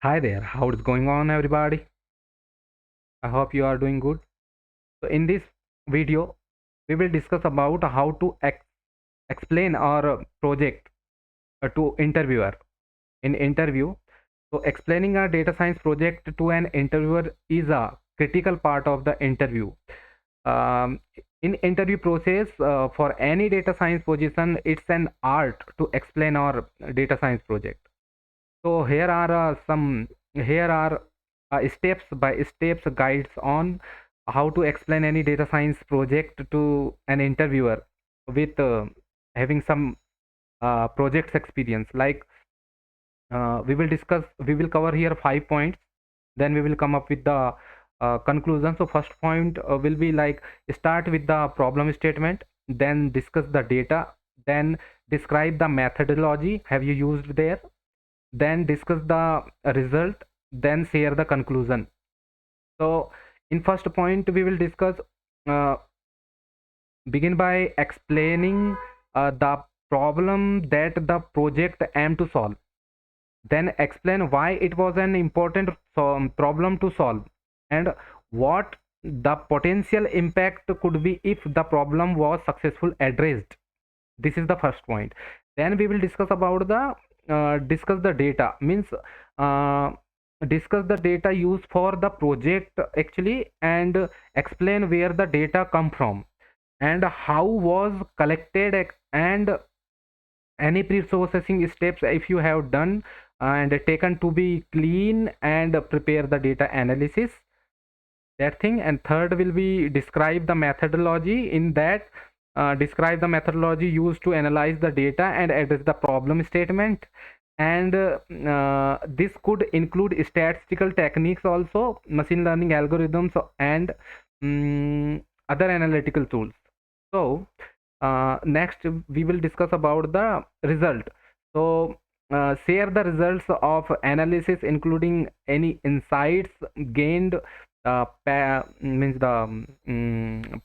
Hi there, how is going on everybody? I hope you are doing good. So in this video, we will discuss about how to explain our project to interviewer in interview. So explaining a data science project to an interviewer is a critical part of the interview. Um, in interview process for any data science position, it's an art to explain our data science project. So here are steps by steps guides on how to explain any data science project to an interviewer with having some projects experience. Like we will cover here 5 points. Then we will come up with the conclusion. So first point will be like start with the problem statement, then discuss the data, then describe the methodology have you used there, then discuss the result, then share the conclusion. So in first point we will discuss uh, begin by explaining the problem that the project aim to solve, then explain why it was an important problem to solve and what the potential impact could be if the problem was successful addressed. This is the first point. Then we will discuss about the discuss the data means uh, discuss the data used for the project actually, and explain where the data come from and how was collected, and any pre-processing steps if you have done and taken to be clean and prepare the data analysis, that thing. And third will be describe the methodology. In that, describe the methodology used to analyze the data and address the problem statement. And this could include statistical techniques also, machine learning algorithms, and other analytical tools. So next we will discuss about the result. So share the results of analysis including any insights gained, means the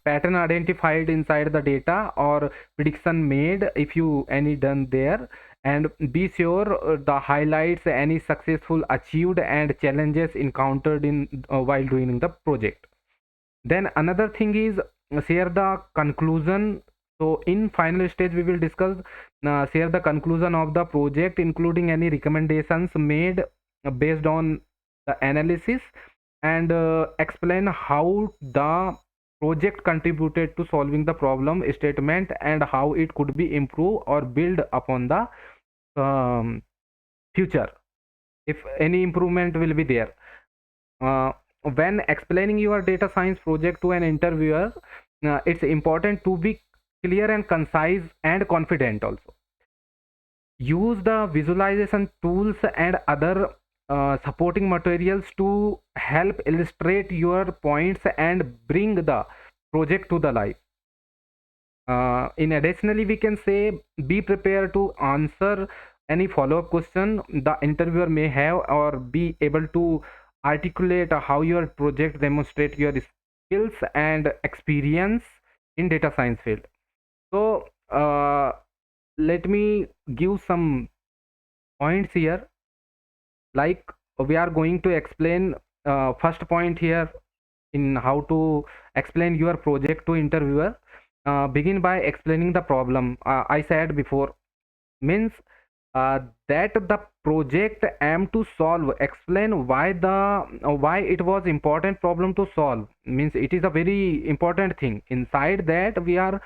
pattern identified inside the data or prediction made if you any done there, and be sure the highlights any successful achieved and challenges encountered in while doing the project. Then another thing is share the conclusion. So in final stage we will discuss share the conclusion of the project including any recommendations made based on the analysis, and explain how the project contributed to solving the problem statement and how it could be improved or build upon the um, future if any improvement will be there. uh, when explaining your data science project to an interviewer, it's important to be clear and concise and confident also. Use the visualization tools and other supporting materials to help illustrate your points and bring the project to the life. In additionally, we can say be prepared to answer any follow-up question the interviewer may have, or be able to articulate how your project demonstrate your skills and experience in data science field. So let me give some points here. Like we are going to explain first point here in how to explain your project to interviewer. Begin by explaining the problem. I said before means that the project aim to solve. Explain why why it was important problem to solve, means it is a very important thing. Inside that we are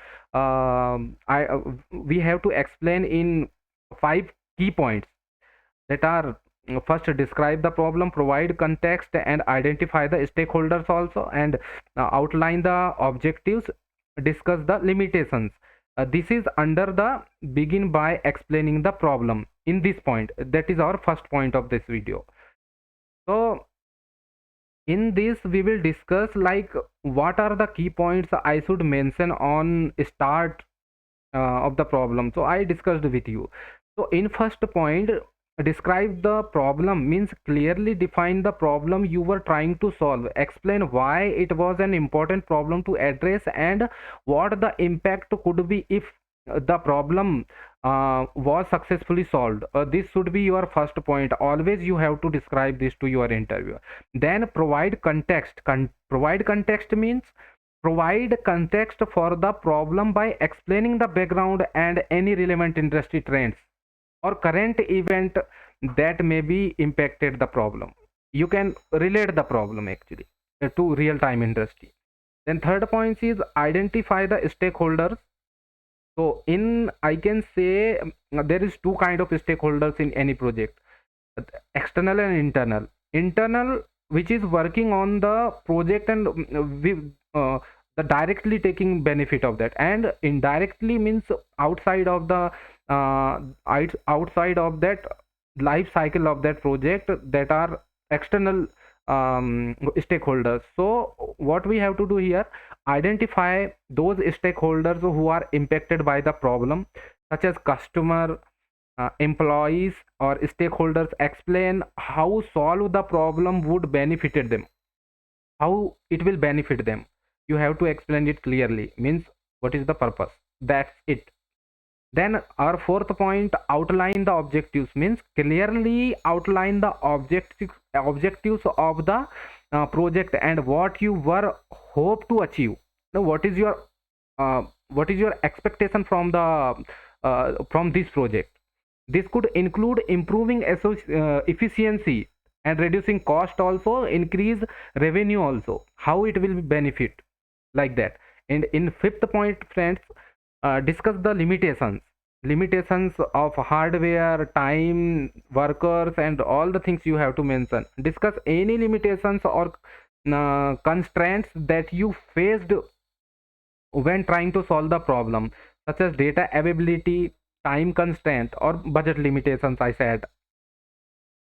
we have to explain in 5 key points that are first describe the problem, provide context and identify the stakeholders also, and outline the objectives, discuss the limitations. This is under the begin by explaining the problem. In this point, that is our first point of this video. So in this we will discuss like what are the key points I should mention on start of the problem. So I discussed with you. So in first point, describe the problem means clearly define the problem you were trying to solve. Explain why it was an important problem to address and what the impact could be if the problem was successfully solved. This should be your first point. Always you have to describe this to your interviewer. Then provide context. Provide context means provide context for the problem by explaining the background and any relevant industry trends or current event that may be impacted the problem. You can relate the problem actually to real time industry. Then third point is identify the stakeholders. So in I can say there is two kind of stakeholders in any project: external and internal. Internal, which is working on the project and the directly taking benefit of that, and indirectly means outside of the outside of that life cycle of that project, that are external stakeholders. So what we have to do here, identify those stakeholders who are impacted by the problem, such as customer, employees or stakeholders. Explain how solve the problem would benefited them, how it will benefit them. You have to explain it clearly, means what is the purpose, that's it. Then our fourth point, outline the objectives, means clearly outline the objectives of the project and what you were hope to achieve. Now what is your expectation from this project. This could include improving efficiency and reducing cost, also increase revenue, also how it will benefit, like that. And in fifth point, friends, discuss the limitations of hardware, time, workers, and all the things you have to mention. Discuss any limitations or constraints that you faced when trying to solve the problem, such as data availability, time constraint, or budget limitations, I said.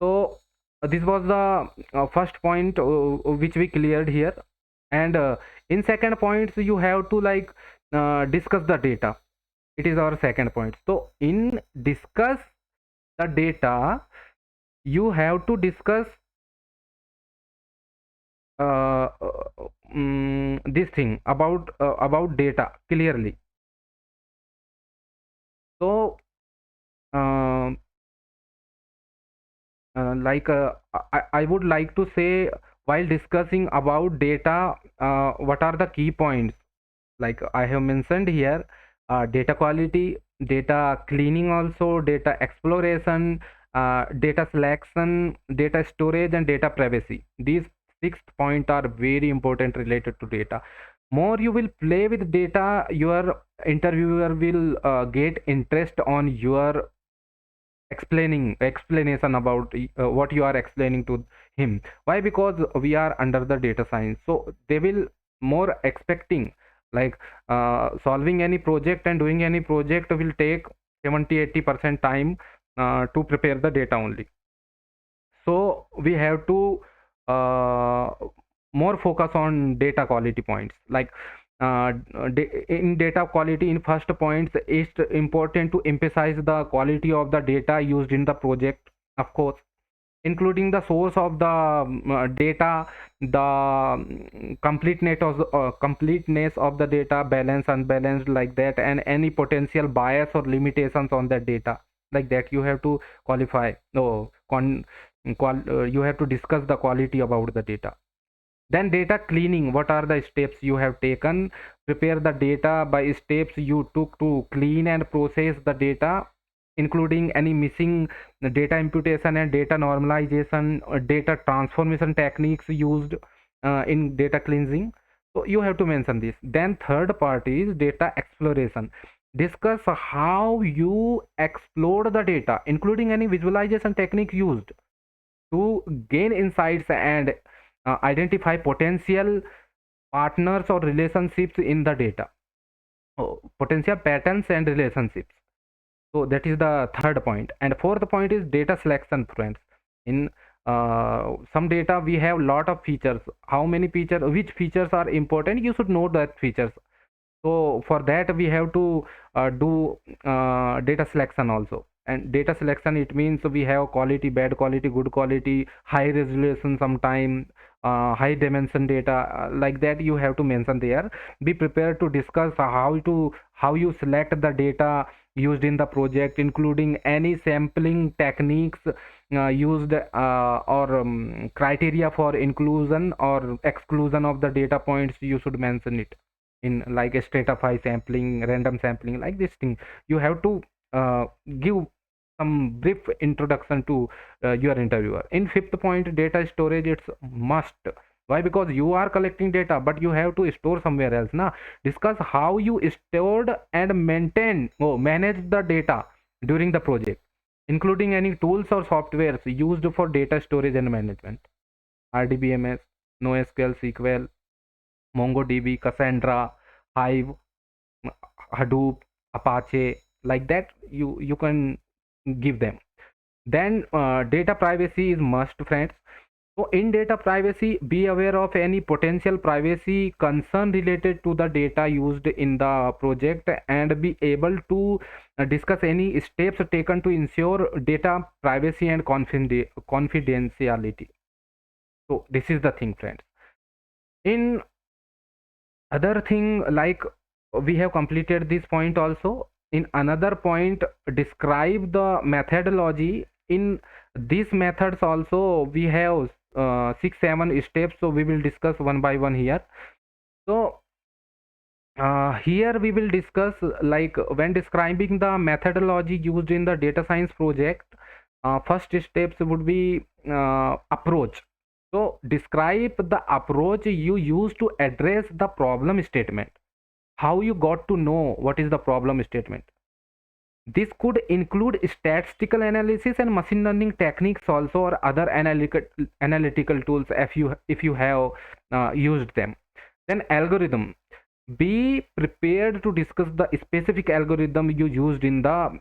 So this was the first point which we cleared here. And in second points, you have to like discuss the data. It is our second point. So in discuss the data, you have to discuss this thing about data clearly. So um I would like to say, while discussing about data, what are the key points? Like I have mentioned here, data quality, data cleaning, also data exploration, data selection, data storage, and data privacy. These six points are very important related to data. More you will play with data, your interviewer will get interest on your explanation about what you are explaining to him. Why? Because we are under the data science, so they will more expecting, like solving any project and doing any project will take 70-80% time to prepare the data only. So we have to uh, more focus on data quality points, like in data quality, in first points, it's important to emphasize the quality of the data used in the project, of course, including the source of the data, the completeness of the data, balance, unbalanced, like that, and any potential bias or limitations on that data, like that. You have to qualify, no, you have to discuss the quality about the data. Then data cleaning, what are the steps you have taken? Prepare the data by steps you took to clean and process the data, including any missing data imputation and data normalization or data transformation techniques used in data cleansing. So you have to mention this. Then third part is data exploration. Discuss how you explore the data, including any visualization technique used to gain insights and identify potential partners or relationships in the data. Potential patterns and relationships. So that is the third point. And fourth point is data selection, friends. In some data we have lot of features. How many features, which features are important, you should know that features. So for that we have to do data selection also. And data selection, it means we have quality, bad quality, good quality, high resolution, sometime high dimension data, like that you have to mention there. Be prepared to discuss how you select the data, used in the project, including any sampling techniques used, or criteria for inclusion or exclusion of the data points. You should mention it in like a stratify sampling, random sampling, like this thing. You have to give some brief introduction to your interviewer. In fifth point, data storage, it's must. Why? Because you are collecting data, but you have to store somewhere else. Now, discuss how you stored and manage the data during the project, including any tools or softwares used for data storage and management. RDBMS, NoSQL, SQL, MongoDB, Cassandra, Hive, Hadoop, Apache, like that. You can give them. Then data privacy is must, friends. So in data privacy, be aware of any potential privacy concern related to the data used in the project, and be able to discuss any steps taken to ensure data privacy and confidentiality. So this is the thing, friends. In other thing, like, we have completed this point also. In another point, describe the methodology. In these methods also we have 6-7 steps, so we will discuss one by one here. So here we will discuss, like, when describing the methodology used in the data science project, first steps would be approach. So describe the approach you use to address the problem statement. How you got to know what is the problem statement. This could include statistical analysis and machine learning techniques also, or other analytical tools if you have used them. Then algorithm. Be prepared to discuss the specific algorithm you used in the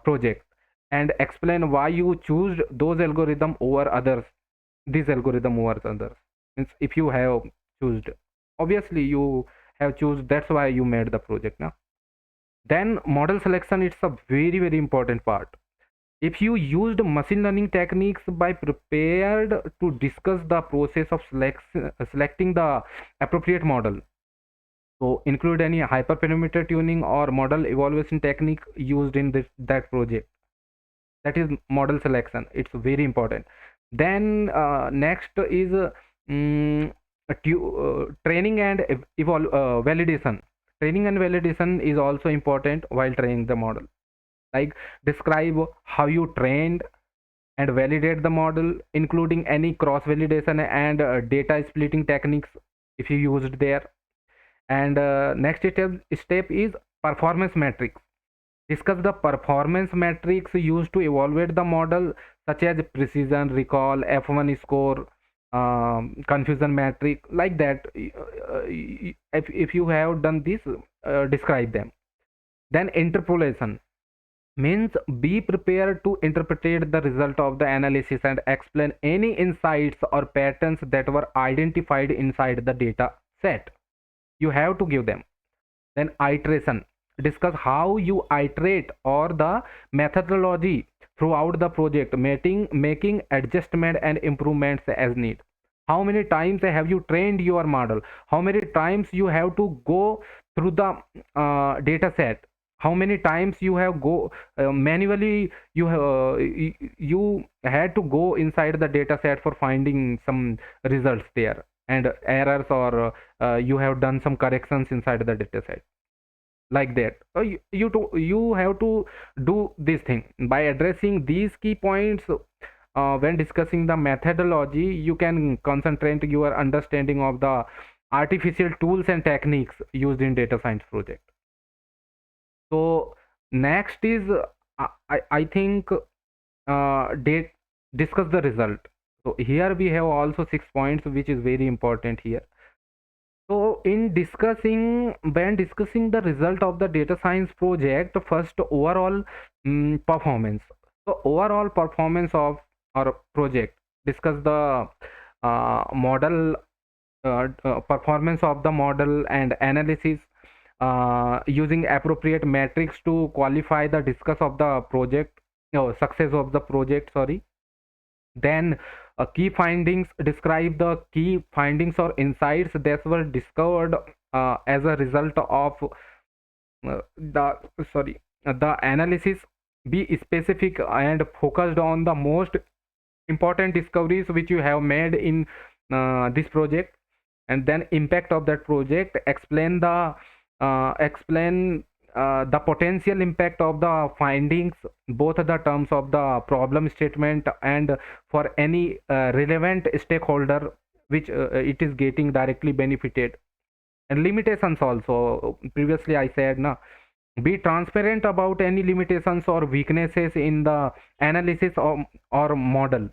project, and explain why you choose those algorithm over others. This algorithm over others. Means if you have chosen, obviously you have chosen. That's why you made the project now. Then model selection, it's a very very important part. If you used machine learning techniques, by prepared to discuss the process of selecting the appropriate model. So include any hyperparameter tuning or model evaluation technique used in that project. That is model selection. It's very important. Then next is training and validation. Training and validation is also important while training the model. Like, describe how you trained and validate the model, including any cross validation and data splitting techniques if you used there. And next step is performance metrics. Discuss the performance metrics used to evaluate the model, such as precision, recall, F1 score, confusion metric, like that. If you have done this, describe them. Then interpolation means be prepared to interpret the result of the analysis and explain any insights or patterns that were identified inside the data set. You have to give them. Then iteration. Discuss how you iterate or the methodology throughout the project, making adjustment and improvements as need. How many times have you trained your model? How many times you have to go through the data set? How many times you have go manually, you had to go inside the data set for finding some results there, and errors, or you have done some corrections inside the data set, like that. So you have to do this thing by addressing these key points. When discussing the methodology, you can concentrate your understanding of the artificial tools and techniques used in data science project. So next is I think discuss the result. So here we have also 6 points which is very important here. So when discussing the result of the data science project, first overall performance. So overall performance of our project. Discuss the model performance of the model and analysis, using appropriate metrics to qualify the discuss of the project, success of the project, sorry. Then key findings. Describe the key findings or insights that were discovered as a result of the the analysis be specific and focused on the most important discoveries which you have made in this project, and then impact of that project. Explain the potential impact of the findings, both the terms of the problem statement and for any relevant stakeholder which it is getting directly benefited. And limitations also, previously I said na, be transparent about any limitations or weaknesses in the analysis or model,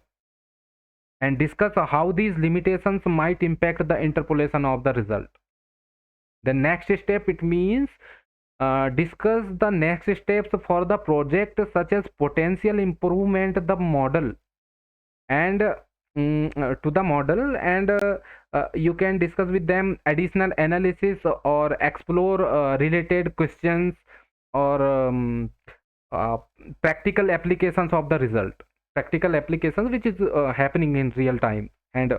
and discuss how these limitations might impact the interpolation of the result. The next step, it means discuss the next steps for the project, such as potential improvement the model and to the model, and you can discuss with them additional analysis or explore related questions or uh, practical applications which is happening in real time, and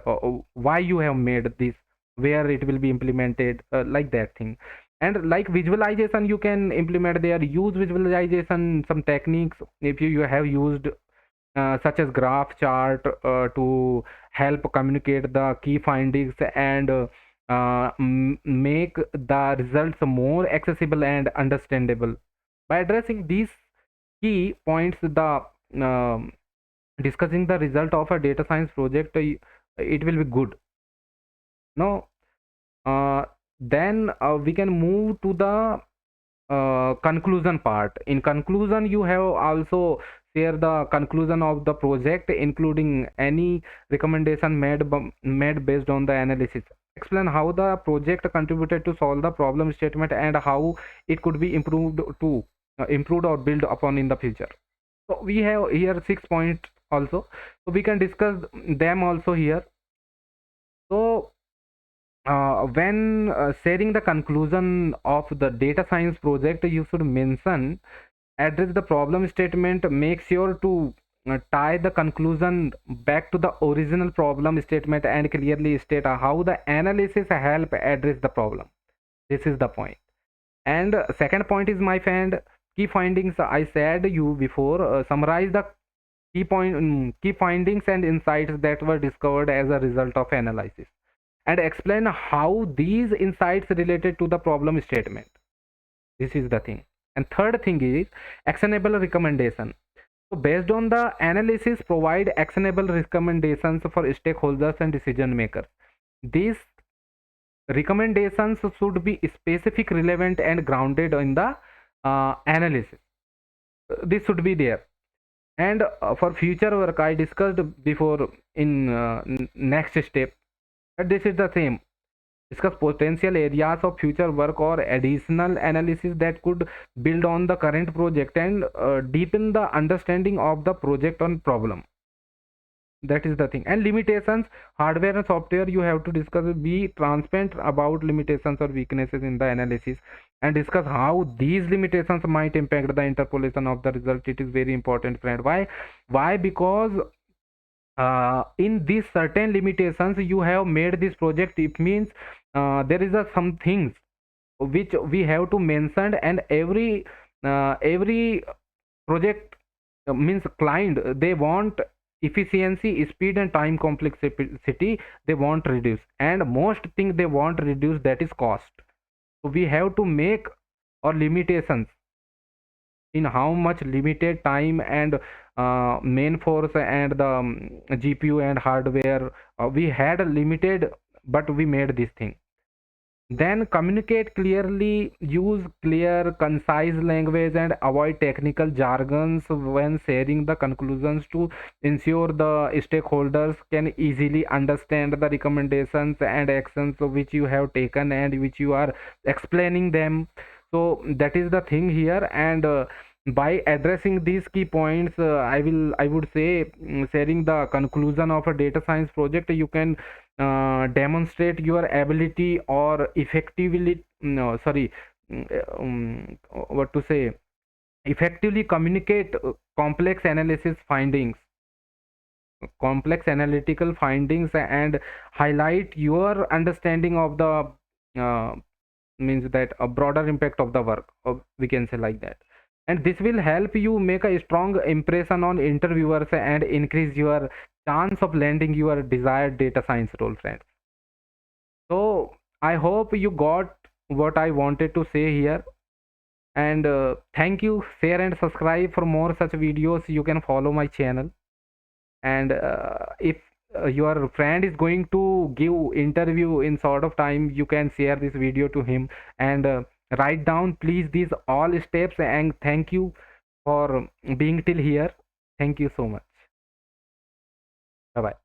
why you have made this, where it will be implemented, like that thing. And like visualization, you can implement there, use visualization some techniques if you have used such as graph chart to help communicate the key findings and make the results more accessible and understandable. By addressing these key points, the um, discussing the result of a data science project, it will be good. Now, then we can move to the conclusion part. In conclusion, you have also share the conclusion of the project, including any recommendation made based on the analysis. Explain how the project contributed to solve the problem statement and how it could be improved or built upon in the future. So we have here 6 points also, so we can discuss them also here. So when sharing the conclusion of the data science project, you should mention, address the problem statement, make sure to tie the conclusion back to the original problem statement, and clearly state how the analysis help address the problem. This is the point. And second point is, my friend, key findings. I said you before, summarize the key findings and insights that were discovered as a result of analysis, and explain how these insights related to the problem statement. This is the thing. And third thing is actionable recommendation. So based on the analysis, provide actionable recommendations for stakeholders and decision makers. These recommendations should be specific, relevant, and grounded in the analysis. This should be there. And for future work, I discussed before in next step, but this is the same. Discuss potential areas of future work or additional analysis that could build on the current project and deepen the understanding of the project on problem. That is the thing. And limitations, hardware and software, you have to discuss, be transparent about limitations or weaknesses in the analysis, and discuss how these limitations might impact the interpolation of the result. It is very important, friend. Why? Because in these certain limitations you have made this project, it means there is some things which we have to mention, and every project means client, they want efficiency, speed, and time complexity, they want reduce, and most thing they want reduce, that is cost. So we have to make our limitations in how much limited time and main force and the GPU and hardware we had limited, but we made this thing. Then communicate clearly, use clear, concise language, and avoid technical jargons when sharing the conclusions to ensure the stakeholders can easily understand the recommendations and actions which you have taken and which you are explaining them. So that is the thing here. And by addressing these key points, I would say, sharing the conclusion of a data science project, you can demonstrate your ability or effectively, no sorry, what to say, effectively communicate complex analytical findings, and highlight your understanding of the means that a broader impact of the work, or we can say like that. and this will help you make a strong impression on interviewers and increase your chance of landing your desired data science role, friends. So I hope you got what I wanted to say here. And thank you. Share and subscribe for more such videos. You can follow my channel. And if your friend is going to give interview in sort of time, you can share this video to him, and write down please these all steps. And thank you for being till here. Thank you so much. Bye bye.